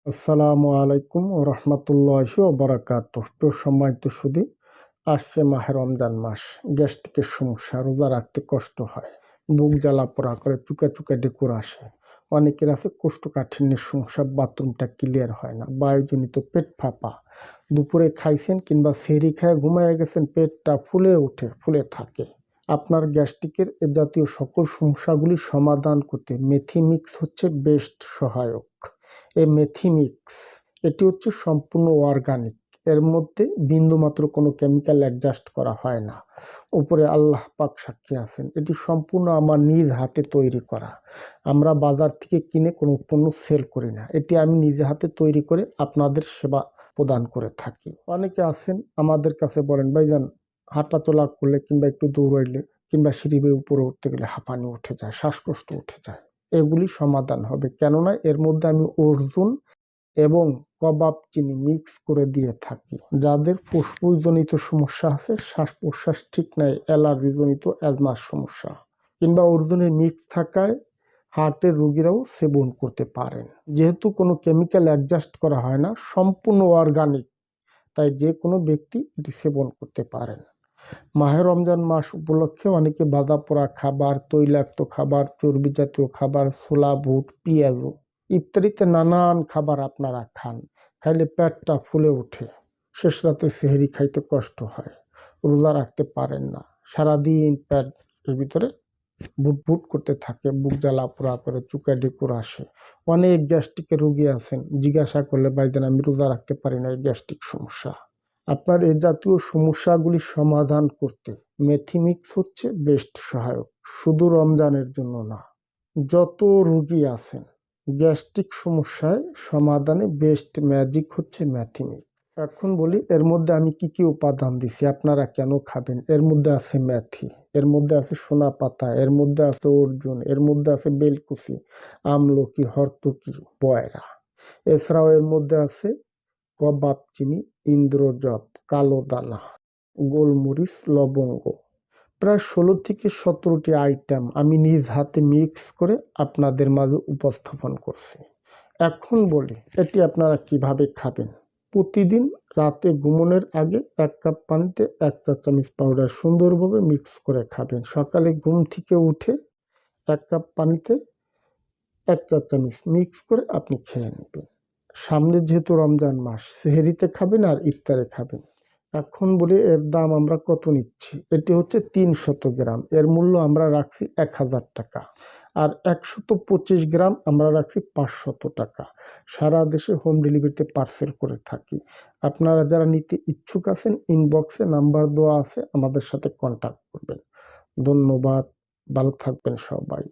আসসালামু আলাইকুম ও রহমতুল্লাহি ও বারাকাতুহু। প্রিয় সম্মানিত সুধী, আসছে মাহে রমজান মাস। গ্যাস্ট্রিকের সমস্যা, রোজা রাখতে কষ্ট হয়, বুক জ্বালা পোড়া করে, চুকা চুকা ডেকুর আসে। অনেকের আছে কোষ্ঠকাঠিন্যের সমস্যা, বাথরুমটা ক্লিয়ার হয় না, বায়ুজনিত পেট ফাঁপা, দুপুরে খাইছেন কিংবা সেহরি খায় ঘুমায় গেছেন, পেটটা ফুলে থাকে। আপনার গ্যাস্ট্রিকের এ জাতীয় সকল সমস্যাগুলি সমাধান করতে মেথিমিক্স হচ্ছে বেস্ট সহায়ক। এই মেথিমিক্স এটি হচ্ছে সম্পূর্ণ অর্গানিক। এর মধ্যে বিন্দুমাত্র কোনো কেমিক্যাল অ্যাডজাস্ট করা হয় না। উপরে আল্লাহ পাক সাক্ষী আছেন, এটি সম্পূর্ণ আমার নিজ হাতে তৈরি করা। আমরা বাজার থেকে কিনে কোনো পণ্য সেল করি না, এটি আমি নিজে হাতে তৈরি করে আপনাদের সেবা প্রদান করে থাকি। অনেকে আছেন আমাদের কাছে বলেন, ভাইজান হাঁটা চলা করলে কিংবা একটু দৌড়াইলে কিংবা সিঁড়ি বেয়ে উপরে উঠতে গেলে হাঁপানি উঠে যায়, শ্বাসকষ্ট উঠে যায়। এগুলি সমাধান হবে, কেননা এর মধ্যে আমি অর্জুন এবং কবাব চিনি মিক্স করে দিয়ে থাকি। যাদের ফুসফুসজনিত সমস্যা আছে, শ্বাস প্রশ্বাস ঠিক নাই, অ্যালার্জিজনিত অ্যাজমার সমস্যা কিংবা অর্জুনের মিক্স থাকায় হার্টের রোগীরাও সেবন করতে পারেন। যেহেতু কোনো কেমিক্যাল অ্যাডজাস্ট করা হয় না, সম্পূর্ণ অর্গানিক, তাই যে কোনো ব্যক্তি এটি সেবন করতে পারেন। মাহে রমজান মাস উপলক্ষে অনেকে ভাজা পোড়া খাবার, তৈলাক্ত খাবার, চর্বি জাতীয় খাবার, ছোলা বুট, পেঁয়াজ ইত্যাদিতে নানান খাবার আপনারা খান। খাইলে পেটটা ফুলে ওঠে, শেষ রাতে সেহরি খাইতে কষ্ট হয়, রোজা রাখতে পারেন না, সারাদিন পেট এর ভিতরে বুটবুট করতে থাকে, বুক জ্বালা পোড়া করে, চুকা ডেকুর আসে। অনেক গ্যাস্ট্রিকের রোগী আছেন, জিজ্ঞাসা করলে ভাইজান আমি রোজা রাখতে পারি না, এই গ্যাস্ট্রিক সমস্যা। আপনার এ জাতীয় সমস্যাগুলি সমাধান করতে মেথিমিক্স হচ্ছে বেস্ট সহায়ক। শুধু রমজানের জন্য না, যত রোগী আছেন গ্যাস্ট্রিক সমস্যায় সমাধানে বেস্ট ম্যাজিক হচ্ছে মেথিমিক্স। এখন বলি এর মধ্যে আমি কি কি উপাদান দিছি, আপনারা কেন খাবেন। এর মধ্যে আছে মেথি, এর মধ্যে আছে সোনা পাতা, এর মধ্যে আছে অর্জুন, এর মধ্যে আছে বেলকুচি, আমলকি, হরতকি, বয়রা। এছাড়াও এর মধ্যে আছে কবাব চিনি, ইন্দ্রজব, কালো দানা, গোলমরিচ, লবঙ্গ। প্রায় 16 থেকে 17টি আইটেম আমি নিজ হাতে মিক্স করে আপনাদের মাঝে উপস্থাপন করছি। এখন বলি এটি আপনারা কিভাবে খাবেন। প্রতিদিন রাতে ঘুমানোর আগে 1 কাপ পানিতে 1 চা চামচ পাউডার সুন্দরভাবে মিক্স করে খাবেন। সকালে ঘুম থেকে উঠে 1 কাপ পানিতে 1 চা চামচ মিক্স করে আপনি খেয়ে নেবেন। সামনে যেহেতু রমজান মাস, সেহরিতে খাবেন আর ইফতারে খাবেন। এখন বলি এর দাম আমরা কত নিচ্ছি। এটি হচ্ছে 300 গ্রাম, এর মূল্য আমরা রাখছি 1000 টাকা। আর 125 গ্রাম আমরা রাখছি 500 টাকা। সারা দেশে হোম ডেলিভারিতে পার্সেল করে থাকি। আপনারা যারা নিতে ইচ্ছুক আছেন, ইনবক্সে নাম্বার দেওয়া আছে, আমাদের সাথে কন্ট্যাক্ট করবেন। ধন্যবাদ, ভালো থাকবেন সবাই।